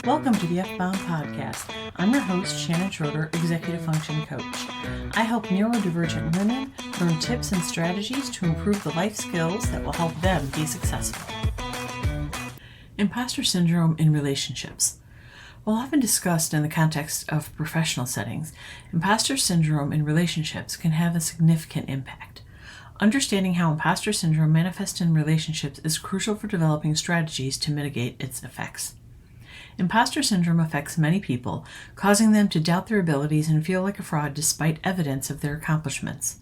Welcome to the F-Bound Podcast. I'm your host, Shannon Schroeder, Executive Function Coach. I help neurodivergent women learn tips and strategies to improve the life skills that will help them be successful. Imposter syndrome in relationships. While often discussed in the context of professional settings, imposter syndrome in relationships can have a significant impact. Understanding how imposter syndrome manifests in relationships is crucial for developing strategies to mitigate its effects. Imposter syndrome affects many people, causing them to doubt their abilities and feel like a fraud despite evidence of their accomplishments.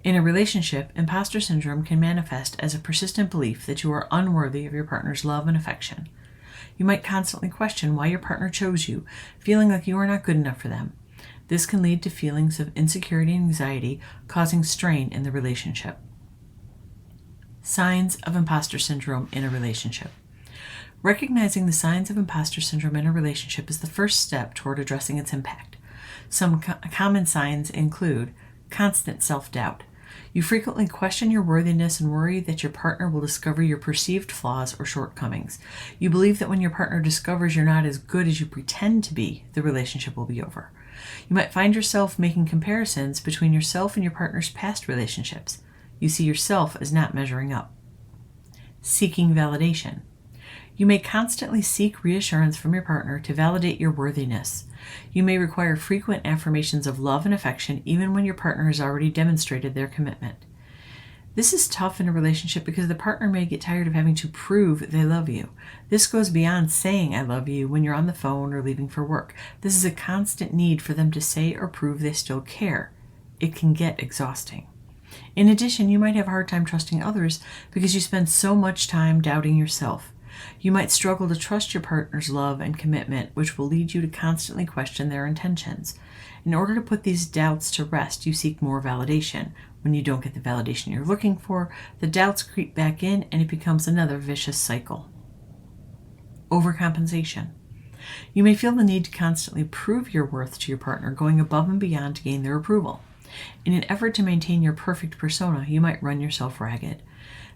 In a relationship, imposter syndrome can manifest as a persistent belief that you are unworthy of your partner's love and affection. You might constantly question why your partner chose you, feeling like you are not good enough for them. This can lead to feelings of insecurity and anxiety, causing strain in the relationship. Signs of imposter syndrome in a relationship. Recognizing the signs of imposter syndrome in a relationship is the first step toward addressing its impact. Some common signs include constant self-doubt. You frequently question your worthiness and worry that your partner will discover your perceived flaws or shortcomings. You believe that when your partner discovers you're not as good as you pretend to be, the relationship will be over. You might find yourself making comparisons between yourself and your partner's past relationships. You see yourself as not measuring up. Seeking validation. You may constantly seek reassurance from your partner to validate your worthiness. You may require frequent affirmations of love and affection even when your partner has already demonstrated their commitment. This is tough in a relationship because the partner may get tired of having to prove they love you. This goes beyond saying I love you when you're on the phone or leaving for work. This is a constant need for them to say or prove they still care. It can get exhausting. In addition, you might have a hard time trusting others because you spend so much time doubting yourself. You might struggle to trust your partner's love and commitment, which will lead you to constantly question their intentions. In order to put these doubts to rest, you seek more validation. When you don't get the validation you're looking for, the doubts creep back in and it becomes another vicious cycle. Overcompensation. You may feel the need to constantly prove your worth to your partner, going above and beyond to gain their approval. In an effort to maintain your perfect persona, you might run yourself ragged.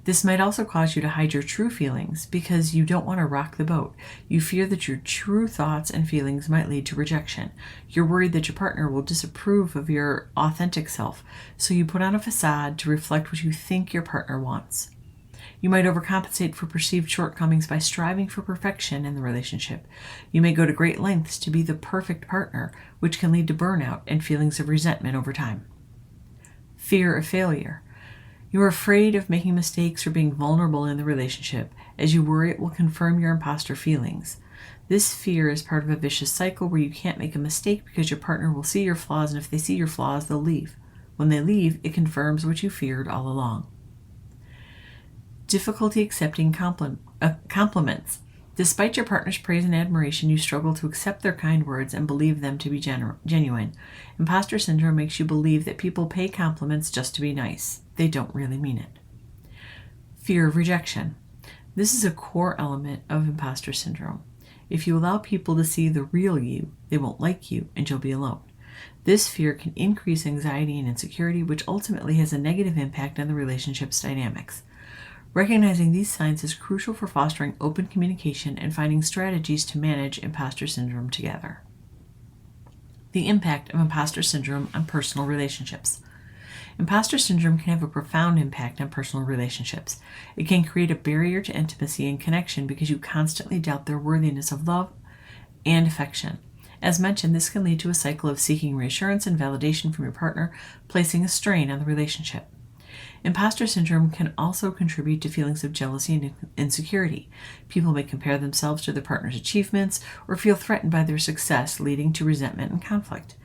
This might also cause you to hide your true feelings because you don't want to rock the boat. You fear that your true thoughts and feelings might lead to rejection. You're worried that your partner will disapprove of your authentic self, so you put on a facade to reflect what you think your partner wants. You might overcompensate for perceived shortcomings by striving for perfection in the relationship. You may go to great lengths to be the perfect partner, which can lead to burnout and feelings of resentment over time. Fear of failure. You are afraid of making mistakes or being vulnerable in the relationship, as you worry it will confirm your imposter feelings. This fear is part of a vicious cycle where you can't make a mistake because your partner will see your flaws, and if they see your flaws, they'll leave. When they leave, it confirms what you feared all along. Difficulty accepting compliments. Despite your partner's praise and admiration, you struggle to accept their kind words and believe them to be genuine. Imposter syndrome makes you believe that people pay compliments just to be nice. They don't really mean it. Fear of rejection. This is a core element of imposter syndrome. If you allow people to see the real you, they won't like you and you'll be alone. This fear can increase anxiety and insecurity, which ultimately has a negative impact on the relationship's dynamics. Recognizing these signs is crucial for fostering open communication and finding strategies to manage imposter syndrome together. The impact of imposter syndrome on personal relationships. Imposter syndrome can have a profound impact on personal relationships. It can create a barrier to intimacy and connection because you constantly doubt their worthiness of love and affection. As mentioned, this can lead to a cycle of seeking reassurance and validation from your partner, placing a strain on the relationship. Imposter syndrome can also contribute to feelings of jealousy and insecurity. People may compare themselves to their partner's achievements or feel threatened by their success, leading to resentment and conflict.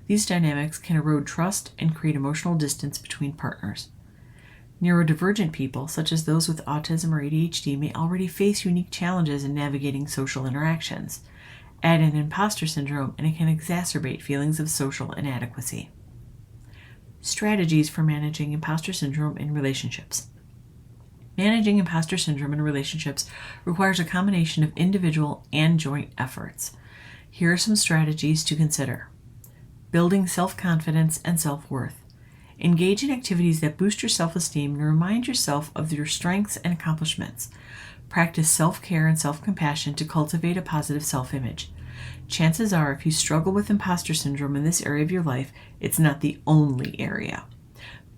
These dynamics can erode trust and create emotional distance between partners. Neurodivergent people, such as those with autism or ADHD, may already face unique challenges in navigating social interactions. Add in imposter syndrome, and it can exacerbate feelings of social inadequacy. Strategies for managing imposter syndrome in relationships. Managing imposter syndrome in relationships requires a combination of individual and joint efforts. Here are some strategies to consider. Building self-confidence and self-worth. Engage in activities that boost your self-esteem and remind yourself of your strengths and accomplishments. Practice self-care and self-compassion to cultivate a positive self-image. Chances are, if you struggle with imposter syndrome in this area of your life, it's not the only area.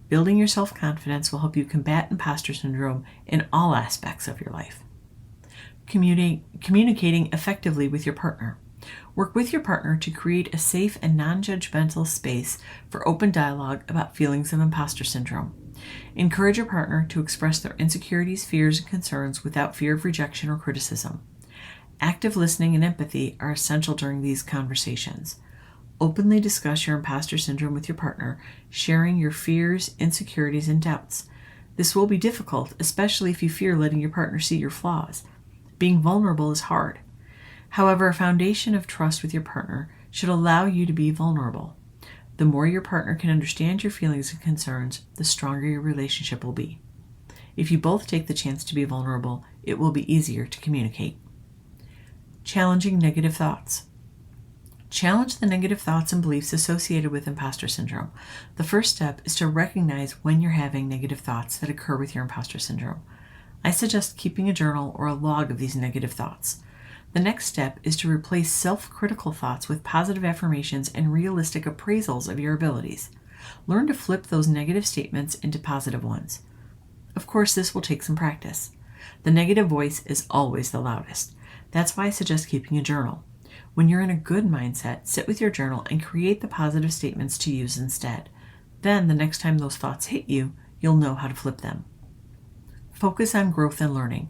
Building your self-confidence will help you combat imposter syndrome in all aspects of your life. Communicating effectively with your partner. Work with your partner to create a safe and non-judgmental space for open dialogue about feelings of imposter syndrome. Encourage your partner to express their insecurities, fears, and concerns without fear of rejection or criticism. Active listening and empathy are essential during these conversations. Openly discuss your imposter syndrome with your partner, sharing your fears, insecurities, and doubts. This will be difficult, especially if you fear letting your partner see your flaws. Being vulnerable is hard. However, a foundation of trust with your partner should allow you to be vulnerable. The more your partner can understand your feelings and concerns, the stronger your relationship will be. If you both take the chance to be vulnerable, it will be easier to communicate. Challenging negative thoughts. Challenge the negative thoughts and beliefs associated with imposter syndrome. The first step is to recognize when you're having negative thoughts that occur with your imposter syndrome. I suggest keeping a journal or a log of these negative thoughts. The next step is to replace self-critical thoughts with positive affirmations and realistic appraisals of your abilities. Learn to flip those negative statements into positive ones. Of course, this will take some practice. The negative voice is always the loudest. That's why I suggest keeping a journal. When you're in a good mindset, sit with your journal and create the positive statements to use instead. Then, the next time those thoughts hit you, you'll know how to flip them. Focus on growth and learning.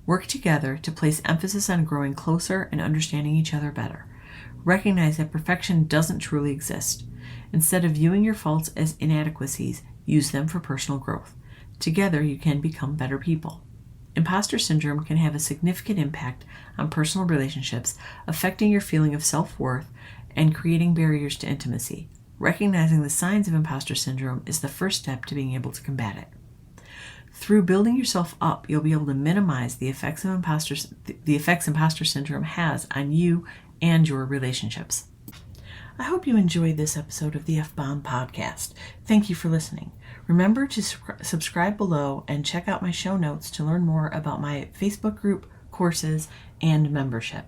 Work together to place emphasis on growing closer and understanding each other better. Recognize that perfection doesn't truly exist. Instead of viewing your faults as inadequacies, use them for personal growth. Together, you can become better people. Imposter syndrome can have a significant impact on personal relationships, affecting your feeling of self-worth and creating barriers to intimacy. Recognizing the signs of imposter syndrome is the first step to being able to combat it. Through building yourself up, you'll be able to minimize the effects imposter syndrome has on you and your relationships. I hope you enjoyed this episode of the F-Bomb podcast. Thank you for listening. Remember to subscribe below and check out my show notes to learn more about my Facebook group, courses, and membership.